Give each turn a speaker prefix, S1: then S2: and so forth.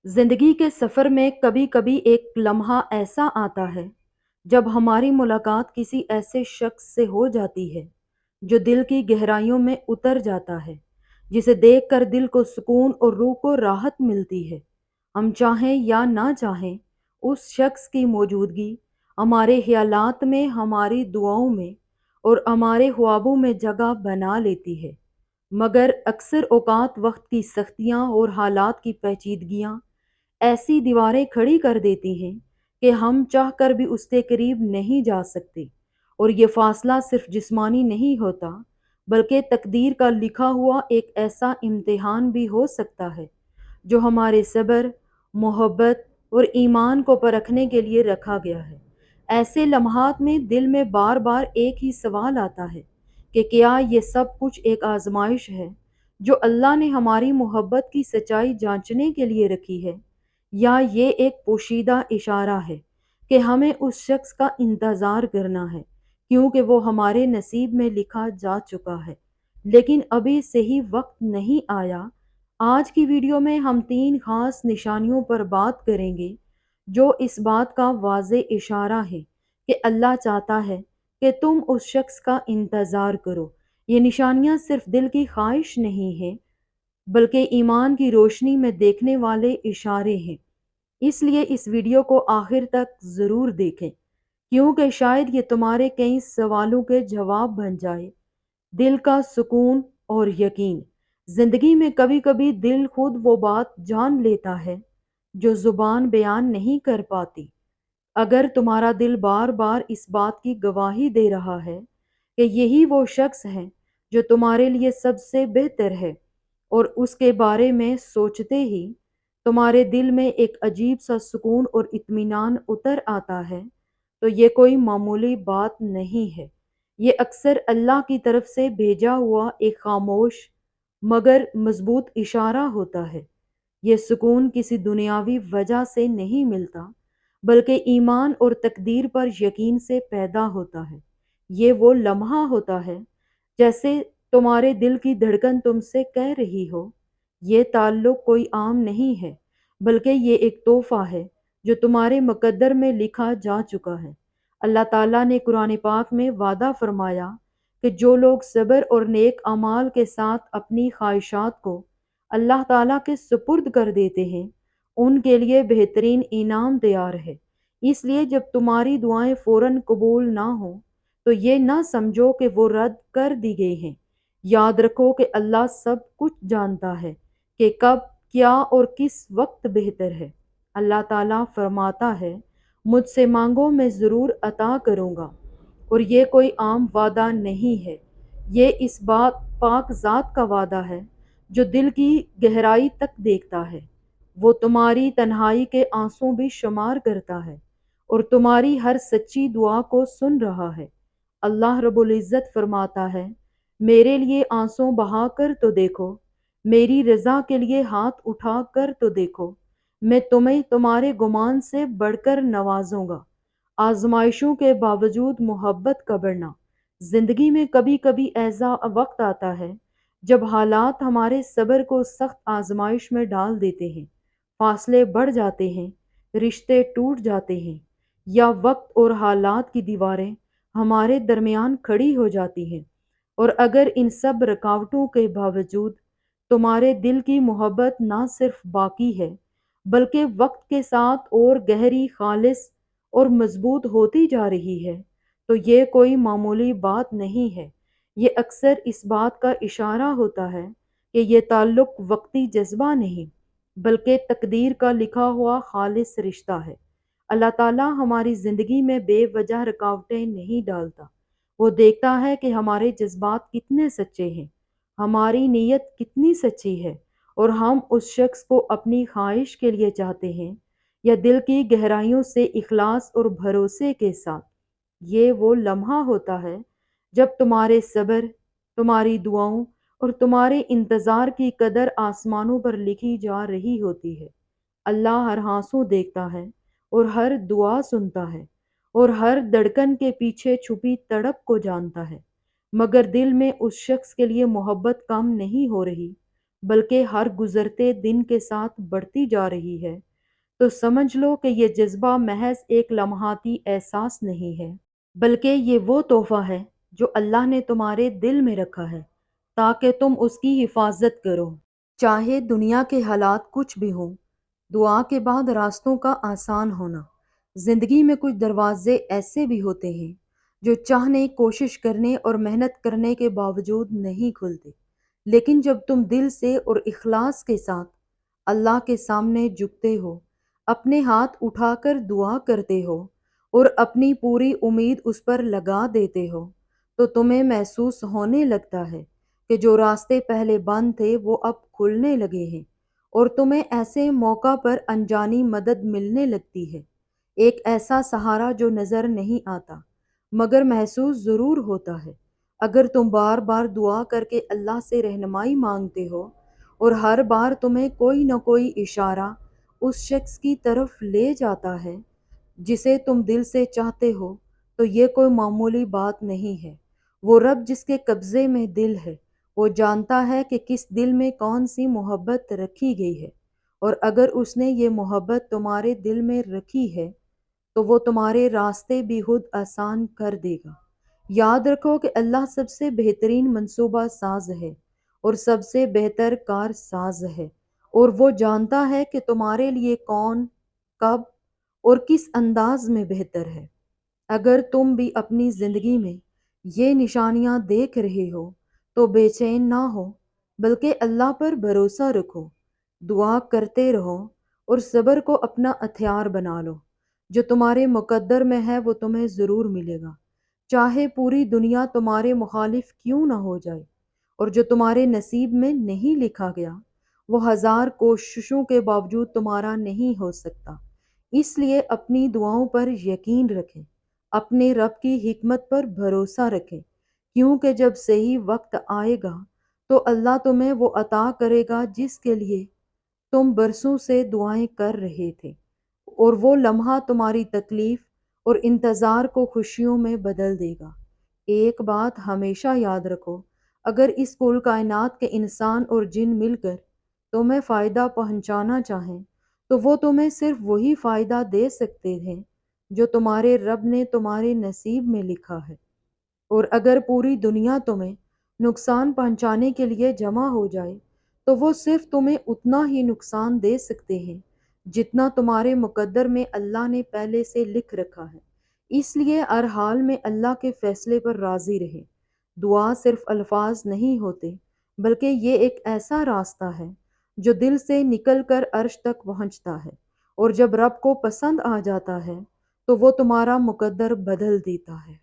S1: जिंदगी के सफर में कभी कभी एक लम्हा ऐसा आता है जब हमारी मुलाकात किसी ऐसे शख्स से हो जाती है जो दिल की गहराइयों में उतर जाता है, जिसे देखकर दिल को सुकून और रूह को राहत मिलती है। हम चाहें या ना चाहें, उस शख्स की मौजूदगी हमारे ख्यालात में, हमारी दुआओं में और हमारे ख्वाबों में जगह बना लेती है। मगर अक्सर औकात वक्त की सख्तियाँ और हालात की पेचीदगियाँ ऐसी दीवारें खड़ी कर देती हैं कि हम चाहकर भी उसके करीब नहीं जा सकते। और ये फासला सिर्फ जिस्मानी नहीं होता, बल्कि तकदीर का लिखा हुआ एक ऐसा इम्तिहान भी हो सकता है जो हमारे सब्र, मोहब्बत और ईमान को परखने के लिए रखा गया है। ऐसे लम्हात में दिल में बार बार एक ही सवाल आता है कि क्या ये सब कुछ एक आजमाइश है जो अल्लाह ने हमारी मोहब्बत की सच्चाई जांचने के लिए रखी है, या ये एक पोशीदा इशारा है कि हमें उस शख्स का इंतज़ार करना है, क्योंकि वो हमारे नसीब में लिखा जा चुका है लेकिन अभी सही वक्त नहीं आया। आज की वीडियो में हम 3 खास निशानियों पर बात करेंगे जो इस बात का वाज़े इशारा है कि अल्लाह चाहता है कि तुम उस शख्स का इंतज़ार करो। ये निशानियाँ सिर्फ दिल की ख्वाहिश नहीं है, बल्कि ईमान की रोशनी में देखने वाले इशारे हैं। इसलिए इस वीडियो को आखिर तक ज़रूर देखें, क्योंकि शायद ये तुम्हारे कई सवालों के जवाब बन जाए। दिल का सुकून और यकीन। जिंदगी में कभी कभी दिल खुद वो बात जान लेता है जो जुबान बयान नहीं कर पाती। अगर तुम्हारा दिल बार बार इस बात की गवाही दे रहा है कि यही वो शख्स है जो तुम्हारे लिए सबसे बेहतर है, और उसके बारे में सोचते ही तुम्हारे दिल में एक अजीब सा सुकून और इत्मीनान उतर आता है, तो ये कोई मामूली बात नहीं है। ये अक्सर अल्लाह की तरफ से भेजा हुआ एक खामोश मगर मजबूत इशारा होता है। ये सुकून किसी दुनियावी वजह से नहीं मिलता, बल्कि ईमान और तकदीर पर यकीन से पैदा होता है। ये वो लम्हा होता है जैसे तुम्हारे दिल की धड़कन तुमसे कह रही हो, ये ताल्लुक कोई आम नहीं है, बल्कि ये एक तोहफा है जो तुम्हारे मुकद्दर में लिखा जा चुका है। अल्लाह ताला ने कुरान पाक में वादा फरमाया कि जो लोग सब्र और नेक अमाल के साथ अपनी ख्वाहिशात को अल्लाह ताला के सुपुर्द कर देते हैं, उनके लिए बेहतरीन इनाम तैयार है। इसलिए जब तुम्हारी दुआएं फौरन कबूल ना हो, तो ये ना समझो कि वो रद्द कर दी गई हैं। याद रखो कि अल्लाह सब कुछ जानता है कि कब, क्या और किस वक्त बेहतर है। अल्लाह ताला फरमाता है, मुझसे मांगो मैं ज़रूर अता करूँगा। और ये कोई आम वादा नहीं है, ये इस बात पाक ज़ात का वादा है जो दिल की गहराई तक देखता है। वो तुम्हारी तन्हाई के आंसू भी शुमार करता है और तुम्हारी हर सच्ची दुआ को सुन रहा है। अल्लाह रब्बुल इज़्ज़त फरमाता है, मेरे लिए आंसू बहा कर तो देखो, मेरी रज़ा के लिए हाथ उठा कर तो देखो, मैं तुम्हें तुम्हारे गुमान से बढ़कर नवाजूंगा। आजमाइशों के बावजूद मोहब्बत का बढ़ना। जिंदगी में कभी कभी ऐसा वक्त आता है जब हालात हमारे सब्र को सख्त आजमाइश में डाल देते हैं। फासले बढ़ जाते हैं, रिश्ते टूट जाते हैं, या वक्त और हालात की दीवारें हमारे दरमियान खड़ी हो जाती हैं। और अगर इन सब रुकावटों के बावजूद तुम्हारे दिल की मोहब्बत ना सिर्फ बाकी है, बल्कि वक्त के साथ और गहरी, खालिस और मजबूत होती जा रही है, तो ये कोई मामूली बात नहीं है। ये अक्सर इस बात का इशारा होता है कि ये ताल्लुक वक्ती जज्बा नहीं, बल्कि तकदीर का लिखा हुआ खालिस रिश्ता है। अल्लाह ताला हमारी ज़िंदगी में बेवजह रुकावटें नहीं डालता। वो देखता है कि हमारे जज्बात कितने सच्चे हैं, हमारी नीयत कितनी सच्ची है, और हम उस शख्स को अपनी ख्वाहिश के लिए चाहते हैं या दिल की गहराइयों से इखलास और भरोसे के साथ। ये वो लम्हा होता है जब तुम्हारे सब्र, तुम्हारी दुआओं और तुम्हारे इंतज़ार की कदर आसमानों पर लिखी जा रही होती है। अल्लाह हर आंसू देखता है और हर दुआ सुनता है और हर धड़कन के पीछे छुपी तड़प को जानता है। मगर दिल में उस शख्स के लिए मोहब्बत कम नहीं हो रही, بلکہ ہر گزرتے دن کے ساتھ بڑھتی جا رہی ہے، تو سمجھ لو کہ یہ جذبہ محض ایک لمحاتی احساس نہیں ہے، بلکہ یہ وہ تحفہ ہے جو اللہ نے تمہارے دل میں رکھا ہے تاکہ تم اس کی حفاظت کرو۔ چاہے دنیا کے حالات کچھ بھی ہوں، دعا کے بعد راستوں کا آسان ہونا۔ زندگی میں کچھ دروازے ایسے بھی ہوتے ہیں جو چاہنے، کوشش کرنے اور محنت کرنے کے باوجود نہیں کھلتے، لیکن جب تم دل سے اور اخلاص کے ساتھ اللہ کے سامنے جھکتے ہو، اپنے ہاتھ اٹھا کر دعا کرتے ہو اور اپنی پوری امید اس پر لگا دیتے ہو، تو تمہیں محسوس ہونے لگتا ہے کہ جو راستے پہلے بند تھے وہ اب کھلنے لگے ہیں، اور تمہیں ایسے موقع پر انجانی مدد ملنے لگتی ہے، ایک ایسا سہارا جو نظر نہیں آتا مگر محسوس ضرور ہوتا ہے۔ اگر تم بار بار دعا کر کے اللہ سے رہنمائی مانگتے ہو اور ہر بار تمہیں کوئی نہ کوئی اشارہ اس شخص کی طرف لے جاتا ہے جسے تم دل سے چاہتے ہو، تو یہ کوئی معمولی بات نہیں ہے۔ وہ رب جس کے قبضے میں دل ہے، وہ جانتا ہے کہ کس دل میں کون سی محبت رکھی گئی ہے، اور اگر اس نے یہ محبت تمہارے دل میں رکھی ہے تو وہ تمہارے راستے بھی خود آسان کر دے گا۔ یاد رکھو کہ اللہ سب سے بہترین منصوبہ ساز ہے اور سب سے بہتر کار ساز ہے، اور وہ جانتا ہے کہ تمہارے لیے کون، کب اور کس انداز میں بہتر ہے۔ اگر تم بھی اپنی زندگی میں یہ نشانیاں دیکھ رہے ہو تو بے چین نہ ہو، بلکہ اللہ پر بھروسہ رکھو، دعا کرتے رہو اور صبر کو اپنا ہتھیار بنا لو۔ جو تمہارے مقدر میں ہے وہ تمہیں ضرور ملے گا، چاہے پوری دنیا تمہارے مخالف کیوں نہ ہو جائے، اور جو تمہارے نصیب میں نہیں لکھا گیا وہ ہزار کوششوں کے باوجود تمہارا نہیں ہو سکتا۔ اس لیے اپنی دعاؤں پر یقین رکھیں، اپنے رب کی حکمت پر بھروسہ رکھیں، کیونکہ جب صحیح وقت آئے گا تو اللہ تمہیں وہ عطا کرے گا جس کے لیے تم برسوں سے دعائیں کر رہے تھے، اور وہ لمحہ تمہاری تکلیف اور انتظار کو خوشیوں میں بدل دے گا۔ ایک بات ہمیشہ یاد رکھو، اگر اس کل کائنات کے انسان اور جن مل کر تمہیں فائدہ پہنچانا چاہیں تو وہ تمہیں صرف وہی فائدہ دے سکتے ہیں جو تمہارے رب نے تمہارے نصیب میں لکھا ہے، اور اگر پوری دنیا تمہیں نقصان پہنچانے کے لیے جمع ہو جائے تو وہ صرف تمہیں اتنا ہی نقصان دے سکتے ہیں جتنا تمہارے مقدر میں اللہ نے پہلے سے لکھ رکھا ہے۔ اس لیے ہر حال میں اللہ کے فیصلے پر راضی رہے۔ دعا صرف الفاظ نہیں ہوتے، بلکہ یہ ایک ایسا راستہ ہے جو دل سے نکل کر عرش تک پہنچتا ہے، اور جب رب کو پسند آ جاتا ہے تو وہ تمہارا مقدر بدل دیتا ہے۔